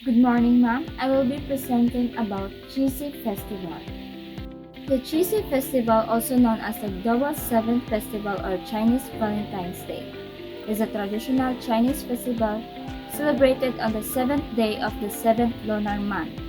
Good morning, ma'am. I will be presenting about Qixi Festival. The Qixi Festival, also known as the Double Seventh Festival or Chinese Valentine's Day, is a traditional Chinese festival celebrated on the seventh day of the seventh lunar month,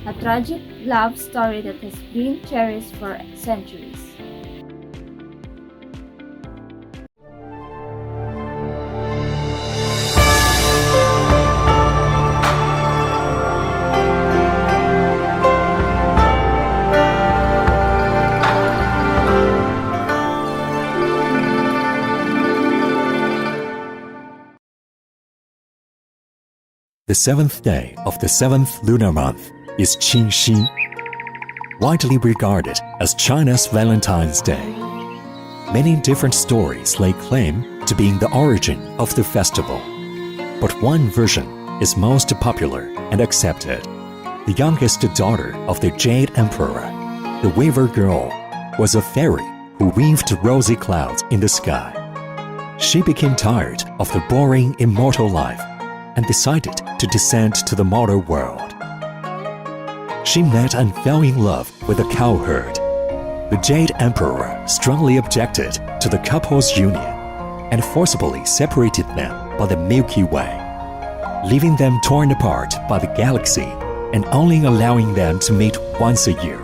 a tragic love story that has been cherished for centuries. The seventh day of the seventh lunar month is Qixi, widely regarded as China's Valentine's Day. Many different stories lay claim to being the origin of the festival, but one version is most popular and accepted. The youngest daughter of the Jade Emperor, the Weaver Girl, was a fairy who weaved rosy clouds in the sky. She became tired of the boring immortal life and decided to descend to the mortal world. She met and fell in love with a cowherd. The Jade Emperor strongly objected to the couple's union and forcibly separated them by the Milky Way, leaving them torn apart by the galaxy and only allowing them to meet once a year.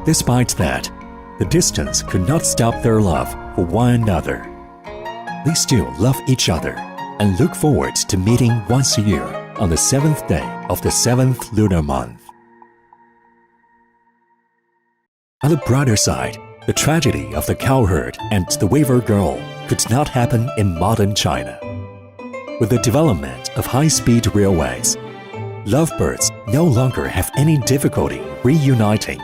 Despite that, the distance could not stop their love for one another. They still love each other and look forward to meeting once a year on the seventh day of the seventh lunar month. On the brighter side, the tragedy of the cowherd and the Weaver Girl could not happen in modern China. With the development of high-speed railways, lovebirds no longer have any difficulty reuniting,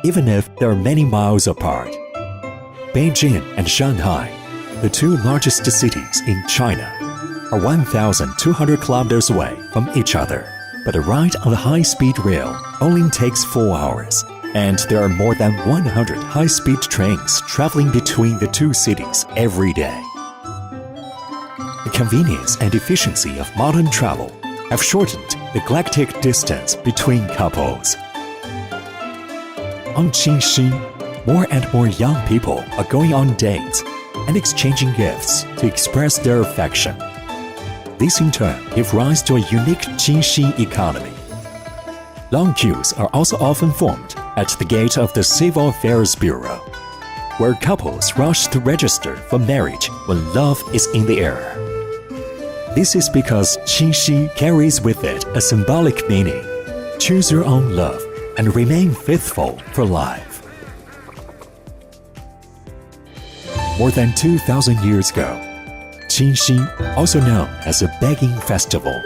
even if they are many miles apart. Beijing and Shanghai, the two largest cities in China, are 1,200 kilometers away from each other, but a ride on the high-speed rail only takes 4 hours, and there are more than 100 high-speed trains traveling between the two cities every day. The convenience and efficiency of modern travel have shortened the galactic distance between couples. On Qixi, more and more young people are going on dates and exchanging gifts to express their affection. This in turn give rise to a unique Qixi economy. Long queues are also often formed at the gate of the Civil Affairs Bureau, where couples rush to register for marriage when love is in the air. This is because Qixi carries with it a symbolic meaning: choose your own love and remain faithful for life. More than 2,000 years ago, Qixi, also known as a begging festival.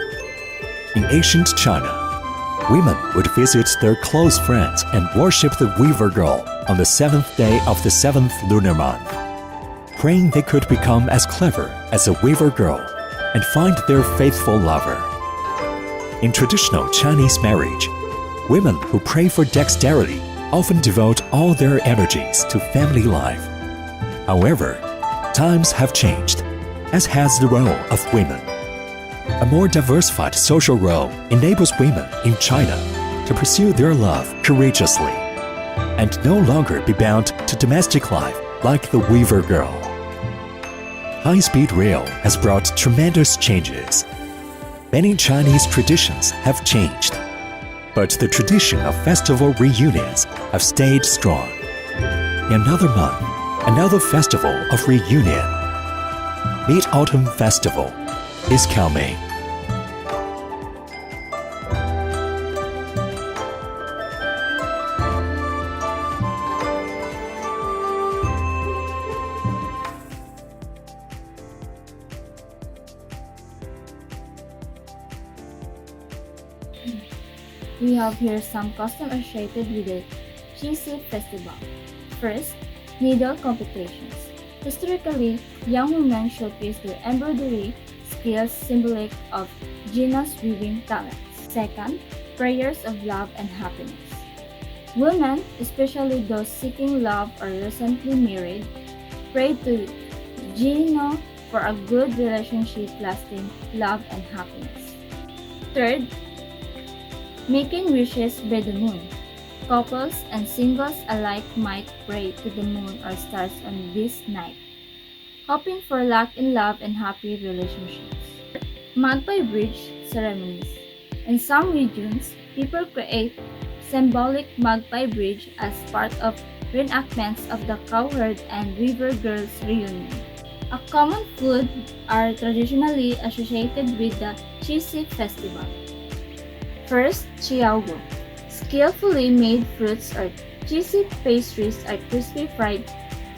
In ancient China, women would visit their close friends and worship the Weaver Girl on the seventh day of the seventh lunar month, praying they could become as clever as a Weaver Girl and find their faithful lover. In traditional Chinese marriage, women who pray for dexterity often devote all their energies to family life. However, times have changed, as has the role of women. A more diversified social role enables women in China to pursue their love courageously and no longer be bound to domestic life like the Weaver Girl. High-speed rail has brought tremendous changes. Many Chinese traditions have changed, but the tradition of festival reunions have stayed strong. In another month, another festival of reunion, Mid-Autumn Festival, is coming. We have here some customs associated with the Qixi Festival. First, needle competitions. Historically, young women showcase their embroidery skills symbolic of Gina's weaving talents. Second, prayers of love and happiness. Women, especially those seeking love or recently married, pray to Gino for a good relationship lasting love and happiness. Third, making wishes by the moon. Couples and singles alike might pray to the moon or stars on this night, hoping for luck in love and happy relationships. Magpie Bridge ceremonies. In some regions, people create symbolic magpie bridge as part of reenactments of the cowherd and river girls reunion. A common food are traditionally associated with the Qixi Festival. First, Chiaogo. Skillfully made fruits or cheesy pastries are crispy fried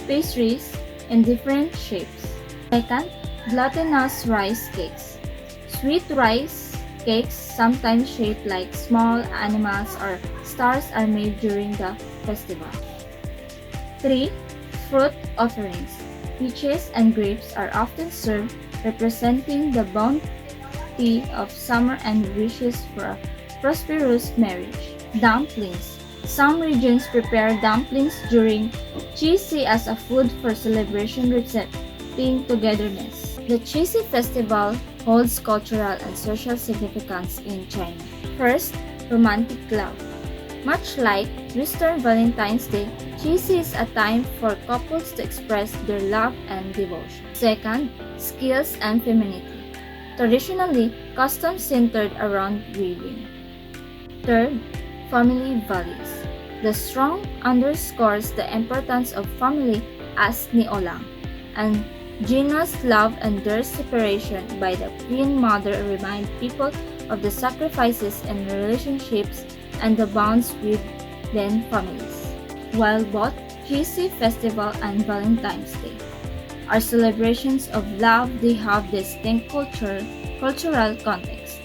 pastries in different shapes. Second, glutinous rice cakes. Sweet rice cakes, sometimes shaped like small animals or stars, are made during the festival. 3. Fruit offerings. Peaches and grapes are often served, representing the bounty of summer and wishes for a prosperous marriage. Dumplings. Some regions prepare dumplings during Qixi as a food for celebration representing togetherness. The Qixi Festival holds cultural and social significance in China. First, romantic love. Much like Western Valentine's Day, Qixi is a time for couples to express their love and devotion. Second, skills and femininity. Traditionally, customs centered around weaving. Third, family values. The song underscores the importance of family as Niolang, and Gina's love and their separation by the Queen Mother remind people of the sacrifices in relationships and the bonds within families. While both Qixi Festival and Valentine's Day are celebrations of love, they have distinct cultural context.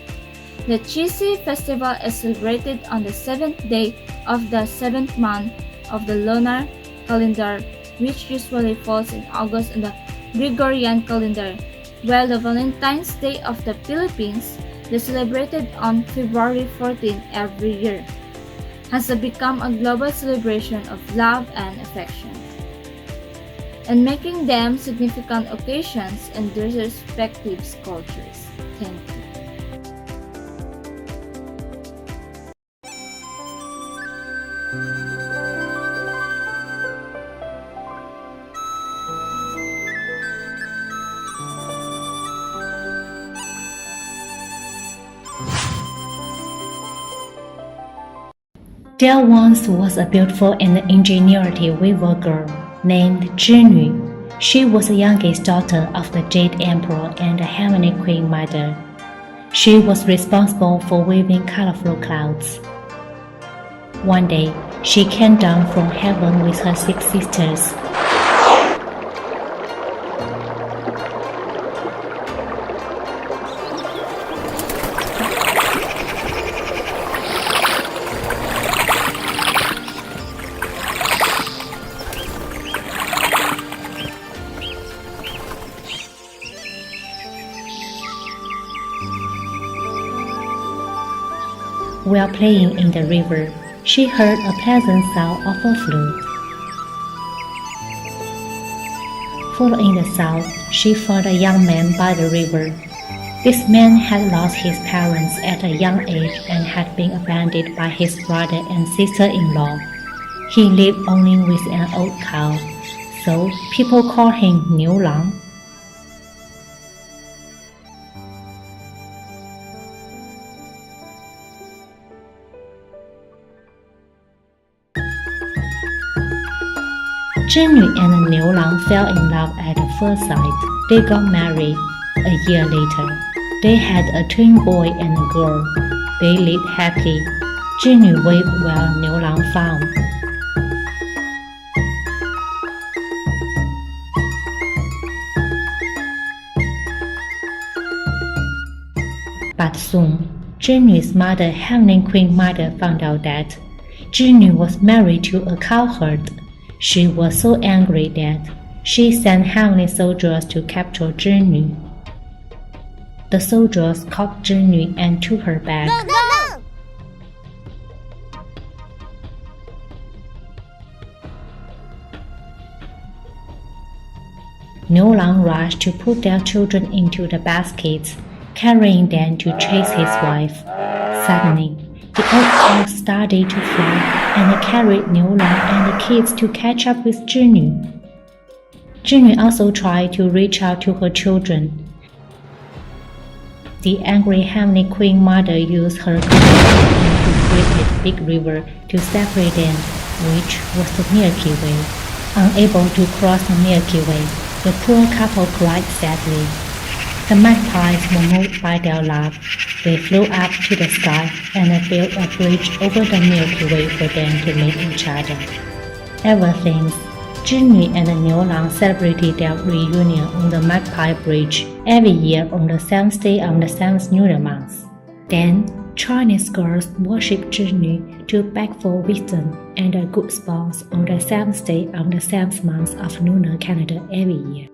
The Qixi Festival is celebrated on the 7th day of the 7th month of the lunar calendar, which usually falls in August in the Gregorian calendar, while the Valentine's Day of the Philippines, celebrated on February 14 every year, has become a global celebration of love and affection, and making them significant occasions in their respective cultures. Thank you. There once was a beautiful and ingenuity weaver girl named Zhinyu. She was the youngest daughter of the Jade Emperor and the Heavenly Queen Mother. She was responsible for weaving colorful clouds. One day, she came down from heaven with her 6 sisters. While playing in the river, she heard a pleasant sound of a flute. Following the sound, she found a young man by the river. This man had lost his parents at a young age and had been abandoned by his brother and sister-in-law. He lived only with an old cow, so people called him Niulang. Zhinyu and Niulang fell in love at first sight. They got married a year later. They had a twin boy and a girl. They lived happy. Zhinyu wept while Niulang frowned. But soon, Zhinyu's mother, Heavenly Queen Mother, found out that Zhinyu was married to a cowherd. She was so angry that she sent heavenly soldiers to capture Zhinyu. The soldiers caught Zhinyu and took her back. No! Niulang rushed to put their children into the baskets, carrying them to chase his wife. Suddenly, The old elk started to fly and carried Niulang and the kids to catch up with Zhinyu. Zhinyu also tried to reach out to her children. The angry Heavenly Queen Mother used her compassion to create a big river to separate them, which was the Milky Way. Unable to cross the Milky Way, the poor couple cried sadly. The magpies were moved by their love. They flew up to the sky and built a bridge over the Milky Way for them to meet each other. Ever since, Zhinyu and Niulang celebrated their reunion on the Magpie Bridge every year on the 7th day of the 7th lunar month. Then, Chinese girls worship Zhinyu to beg for wisdom and a good spouse on the 7th day of the 7th month of lunar calendar every year.